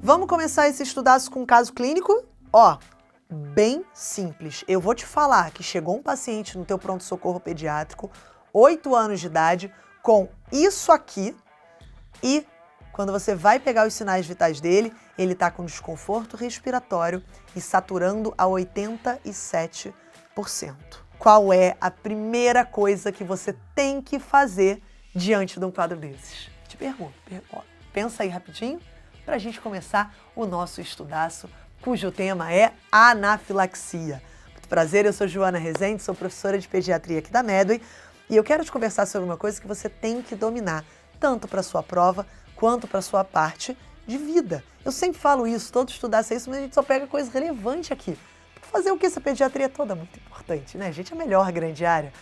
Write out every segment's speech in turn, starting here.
Vamos começar esse estudaço com um caso clínico? Ó, bem simples. Eu vou te falar que chegou um paciente no teu pronto-socorro pediátrico, 8 anos de idade, com isso aqui e quando você vai pegar os sinais vitais dele, ele está com desconforto respiratório e saturando a 87%. Qual é a primeira coisa que você tem que fazer diante de um quadro desses? Te pergunto, pensa aí rapidinho para a gente começar o nosso estudaço, cujo tema é anafilaxia. Muito prazer, eu sou Joana Rezende, sou professora de pediatria aqui da Medway e eu quero te conversar sobre uma coisa que você tem que dominar, tanto para a sua prova quanto para a sua parte de vida. Eu sempre falo isso, todo estudaço é isso, mas a gente só pega coisa relevante aqui. Fazer o que essa pediatria toda é muito importante, né? A gente é a melhor grande área.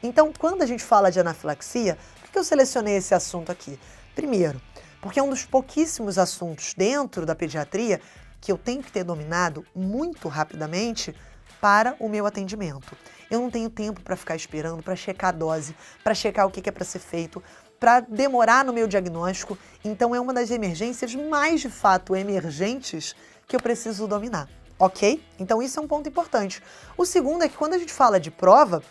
Então, quando a gente fala de anafilaxia, por que eu selecionei esse assunto aqui? Primeiro, porque é um dos pouquíssimos assuntos dentro da pediatria que eu tenho que ter dominado muito rapidamente para o meu atendimento. Eu não tenho tempo para ficar esperando, para checar a dose, para checar o que é para ser feito, para demorar no meu diagnóstico. Então é uma das emergências mais, de fato, emergentes que eu preciso dominar, ok? Então isso é um ponto importante. O segundo é que quando a gente fala de prova,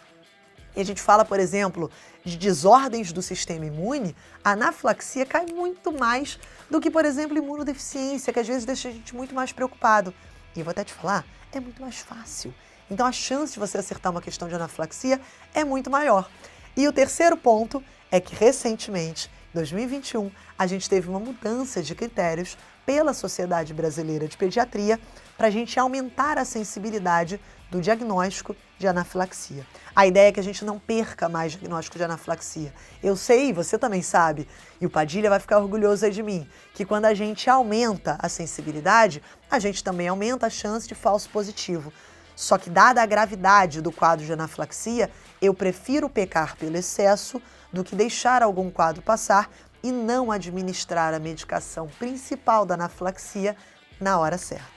e a gente fala, por exemplo, de desordens do sistema imune, a anafilaxia cai muito mais do que, por exemplo, imunodeficiência, que às vezes deixa a gente muito mais preocupado. E eu vou até te falar, é muito mais fácil. Então a chance de você acertar uma questão de anafilaxia é muito maior. E o terceiro ponto é que recentemente, em 2021, a gente teve uma mudança de critérios pela Sociedade Brasileira de Pediatria para a gente aumentar a sensibilidade do diagnóstico de anafilaxia. A ideia é que a gente não perca mais diagnóstico de anafilaxia. Eu sei, você também sabe, e o Padilha vai ficar orgulhoso aí de mim, que quando a gente aumenta a sensibilidade, a gente também aumenta a chance de falso positivo. Só que, dada a gravidade do quadro de anafilaxia, eu prefiro pecar pelo excesso do que deixar algum quadro passar e não administrar a medicação principal da anafilaxia na hora certa.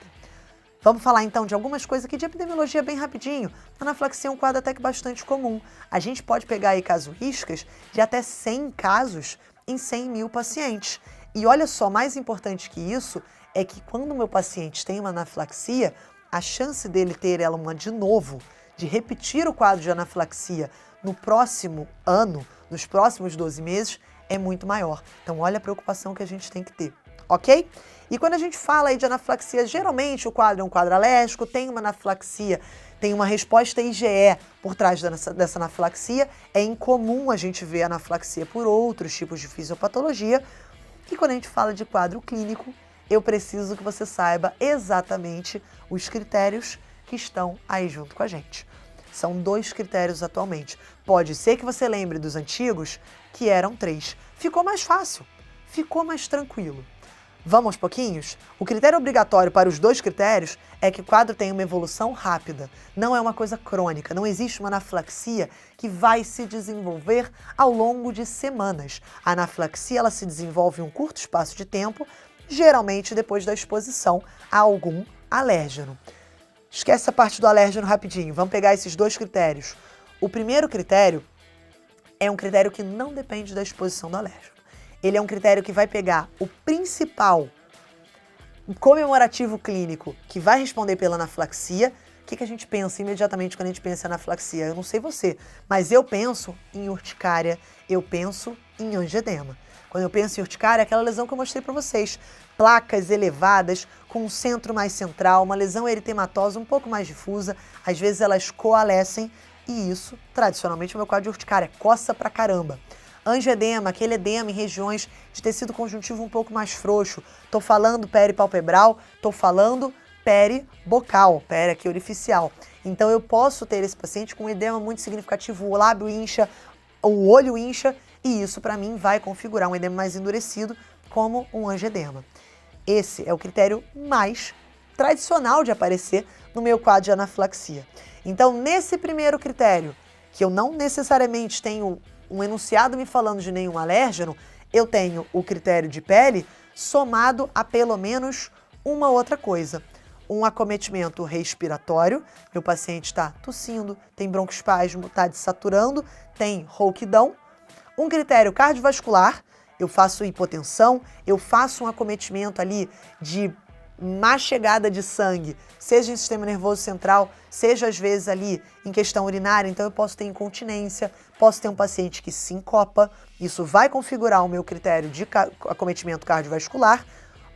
Vamos falar então de algumas coisas aqui de epidemiologia bem rapidinho. A anafilaxia é um quadro até que bastante comum. A gente pode pegar aí casuísticas de até 100 casos em 100 mil pacientes. E olha só, mais importante que isso é que quando o meu paciente tem uma anafilaxia, a chance dele ter ela de novo, de repetir o quadro de anafilaxia no próximo ano, nos próximos 12 meses, é muito maior. Então, olha a preocupação que a gente tem que ter, ok? E quando a gente fala aí de anafilaxia, geralmente o quadro é um quadro alérgico, tem uma anafilaxia, tem uma resposta IgE por trás dessa anafilaxia. É incomum a gente ver anafilaxia por outros tipos de fisiopatologia. E quando a gente fala de quadro clínico, eu preciso que você saiba exatamente os critérios que estão aí junto com a gente. São 2 critérios atualmente. Pode ser que você lembre dos antigos, que eram 3. Ficou mais fácil, ficou mais tranquilo. Vamos aos pouquinhos? O critério obrigatório para os 2 critérios é que o quadro tenha uma evolução rápida. Não é uma coisa crônica, não existe uma anafilaxia que vai se desenvolver ao longo de semanas. A anafilaxia ela se desenvolve em um curto espaço de tempo, geralmente depois da exposição a algum alérgeno. Esquece essa parte do alérgeno rapidinho, vamos pegar esses 2 critérios. O primeiro critério é um critério que não depende da exposição do alérgeno. Ele é um critério que vai pegar o principal comemorativo clínico que vai responder pela anafilaxia. O que a gente pensa imediatamente quando a gente pensa em anafilaxia? Eu não sei você, mas eu penso em urticária, eu penso em angedema. Quando eu penso em urticária, é aquela lesão que eu mostrei para vocês. Placas elevadas, com um centro mais central, uma lesão eritematosa um pouco mais difusa. Às vezes elas coalescem e isso, tradicionalmente, é o meu quadro de urticária. Coça pra caramba. Angedema, aquele edema em regiões de tecido conjuntivo um pouco mais frouxo. Estou falando peripalpebral, estou falando peribocal, peri aqui orificial. Então eu posso ter esse paciente com um edema muito significativo, o lábio incha, o olho incha, e isso para mim vai configurar um edema mais endurecido como um angedema. Esse é o critério mais tradicional de aparecer no meu quadro de anafilaxia. Então, nesse primeiro critério, que eu não necessariamente tenho um enunciado me falando de nenhum alérgeno, eu tenho o critério de pele somado a pelo menos uma outra coisa. Um acometimento respiratório, meu paciente está tossindo, tem broncoespasmo, está desaturando, tem rouquidão. Um critério cardiovascular, eu faço hipotensão, eu faço um acometimento ali de má chegada de sangue, seja em sistema nervoso central, seja às vezes ali em questão urinária, então eu posso ter incontinência, posso ter um paciente que sincopa, isso vai configurar o meu critério de acometimento cardiovascular,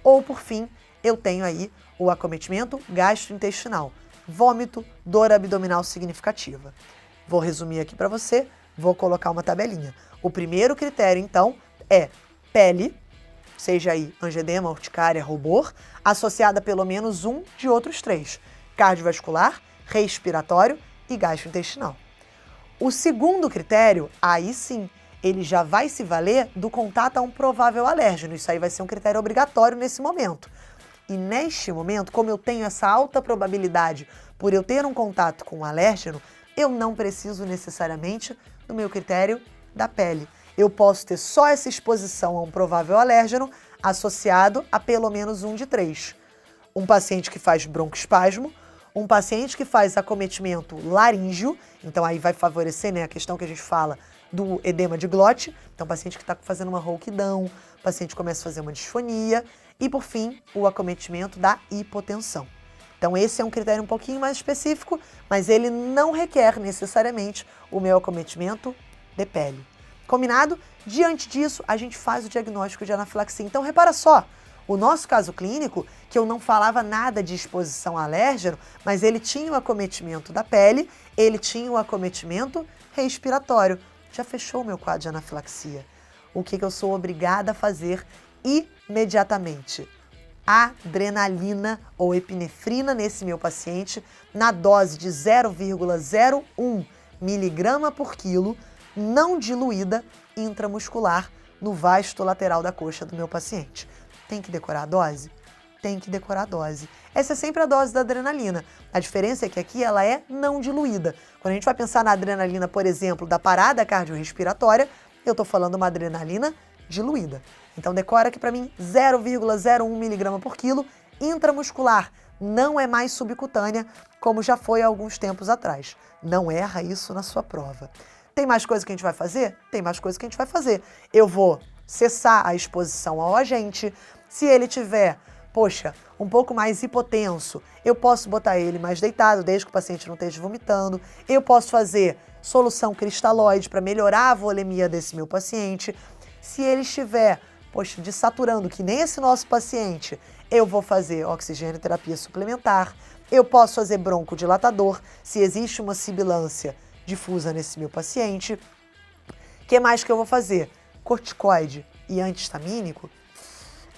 ou por fim, eu tenho aí o acometimento gastrointestinal, vômito, dor abdominal significativa. Vou resumir aqui para você, vou colocar uma tabelinha. O primeiro critério, então, é pele, seja aí angedema, urticária, rubor, associada a pelo menos um de outros três: cardiovascular, respiratório e gastrointestinal. O segundo critério, aí sim, ele já vai se valer do contato a um provável alérgeno. Isso aí vai ser um critério obrigatório nesse momento. E neste momento, como eu tenho essa alta probabilidade por eu ter um contato com um alérgeno, eu não preciso necessariamente do meu critério da pele. Eu posso ter só essa exposição a um provável alérgeno associado a pelo menos um de três. Um paciente que faz broncoespasmo, um paciente que faz acometimento laríngeo, então aí vai favorecer, né, a questão que a gente fala do edema de glote, então paciente que está fazendo uma rouquidão, paciente começa a fazer uma disfonia, e por fim, o acometimento da hipotensão. Então esse é um critério um pouquinho mais específico, mas ele não requer necessariamente o meu acometimento de pele. Combinado? Diante disso, a gente faz o diagnóstico de anafilaxia. Então repara só, o nosso caso clínico, que eu não falava nada de exposição a alérgeno, mas ele tinha o acometimento da pele, ele tinha o acometimento respiratório. Já fechou o meu quadro de anafilaxia. O que eu sou obrigada a fazer imediatamente? Adrenalina ou epinefrina nesse meu paciente na dose de 0,01 miligrama por quilo, não diluída, intramuscular, no vasto lateral da coxa do meu paciente. Tem que decorar a dose? Tem que decorar a dose. Essa é sempre a dose da adrenalina. A diferença é que aqui ela é não diluída. Quando a gente vai pensar na adrenalina, por exemplo, da parada cardiorrespiratória, eu estou falando uma adrenalina diluída. Então decora aqui para mim 0,01 miligrama por quilo, intramuscular. Não é mais subcutânea, como já foi há alguns tempos atrás. Não erra isso na sua prova. Tem mais coisa que a gente vai fazer? Tem mais coisa que a gente vai fazer. Eu vou cessar a exposição ao agente. Se ele tiver, poxa, um pouco mais hipotenso, eu posso botar ele mais deitado, desde que o paciente não esteja vomitando. Eu posso fazer solução cristalóide para melhorar a volemia desse meu paciente. Se ele estiver, poxa, desaturando, que nem esse nosso paciente, eu vou fazer oxigênio terapia suplementar. Eu posso fazer broncodilatador, se existe uma sibilância difusa nesse meu paciente. O que mais que eu vou fazer? Corticoide e antihistamínico.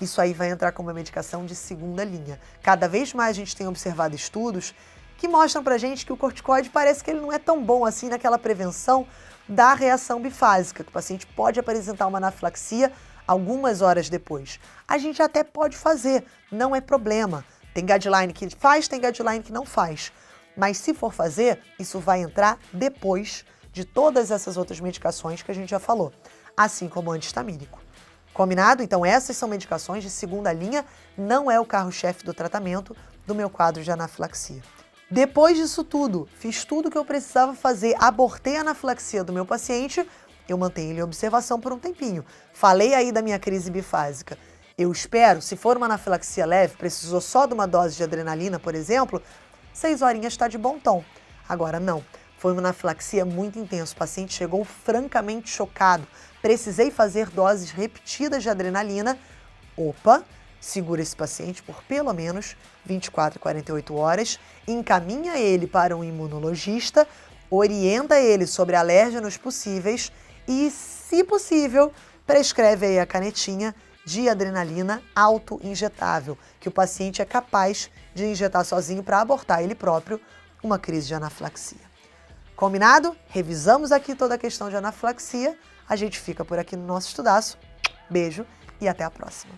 Isso aí vai entrar como uma medicação de segunda linha. Cada vez mais a gente tem observado estudos que mostram pra gente que o corticoide parece que ele não é tão bom assim naquela prevenção da reação bifásica, que o paciente pode apresentar uma anafilaxia algumas horas depois. A gente até pode fazer, não é problema. Tem guideline que faz, tem guideline que não faz. Mas se for fazer, isso vai entrar depois de todas essas outras medicações que a gente já falou, assim como o antihistamínico. Combinado? Então essas são medicações de segunda linha, não é o carro-chefe do tratamento do meu quadro de anafilaxia. Depois disso tudo, fiz tudo o que eu precisava fazer, abortei a anafilaxia do meu paciente, eu mantenho ele em observação por um tempinho. Falei aí da minha crise bifásica. Eu espero, se for uma anafilaxia leve, precisou só de uma dose de adrenalina, por exemplo, 6 horinhas está de bom tom. Agora não, foi uma anafilaxia muito intensa, o paciente chegou francamente chocado, precisei fazer doses repetidas de adrenalina. Opa, segura esse paciente por pelo menos 24 a 48 horas, encaminha ele para um imunologista, orienta ele sobre alérgenos possíveis e, se possível, prescreve aí a canetinha de adrenalina auto-injetável, que o paciente é capaz de injetar sozinho para abortar ele próprio uma crise de anafilaxia. Combinado? Revisamos aqui toda a questão de anafilaxia. A gente fica por aqui no nosso estudaço. Beijo e até a próxima.